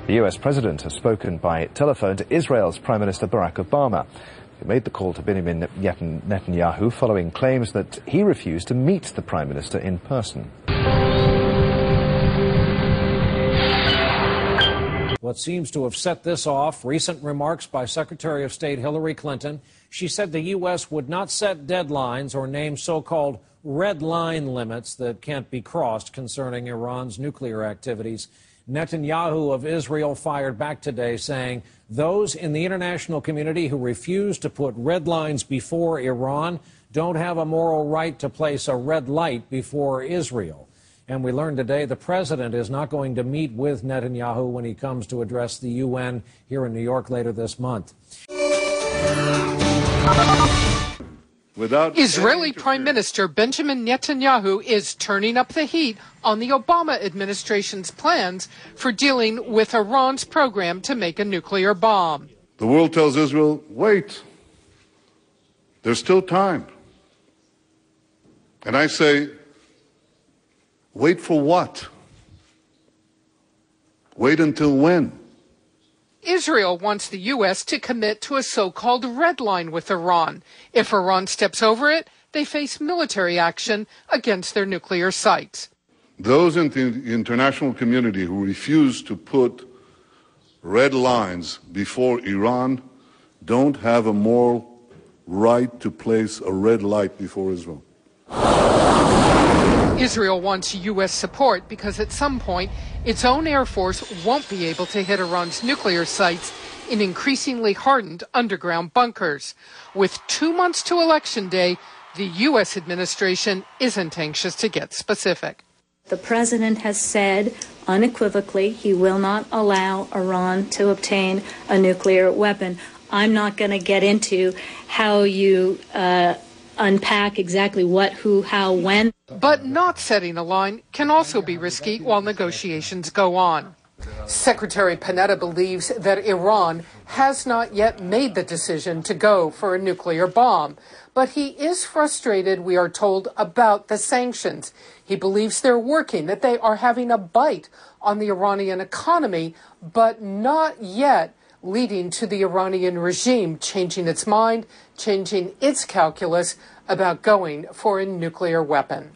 The US president has spoken by telephone to Israel's Prime Minister Barack Obama, who made the call to Benjamin Netanyahu following claims that he refused to meet the Prime Minister in person. What seems to have set this off, recent remarks by Secretary of State Hillary Clinton. She said the U.S. would not set deadlines or name so-called red line limits that can't be crossed concerning Iran's nuclear activities. Netanyahu of Israel fired back today, saying those in the international community who refuse to put red lines before Iran don't have a moral right to place a red light before Israel. And we learned today the president is not going to meet with Netanyahu when he comes to address the UN here in New York later this month. Israeli Prime Minister Benjamin Netanyahu is turning up the heat on the Obama administration's plans for dealing with Iran's program to make a nuclear bomb. The world tells Israel, wait, there's still time. And I say, wait for what? Wait until when? Israel wants the U.S. to commit to a so-called red line with Iran. If Iran steps over it, they face military action against their nuclear sites. Those in the international community who refuse to put red lines before Iran don't have a moral right to place a red light before Israel. Israel wants U.S. support because at some point its own Air Force won't be able to hit Iran's nuclear sites in increasingly hardened underground bunkers. With 2 months to Election Day, the U.S. administration isn't anxious to get specific. The president has said unequivocally he will not allow Iran to obtain a nuclear weapon. I'm not going to get into how you unpack exactly what, who, how, when. But not setting a line can also be risky while negotiations go on. Secretary Panetta believes that Iran has not yet made the decision to go for a nuclear bomb. But he is frustrated, we are told, about the sanctions. He believes they're working, that they are having a bite on the Iranian economy, but not yet leading to the Iranian regime changing its mind, changing its calculus about going for a nuclear weapon.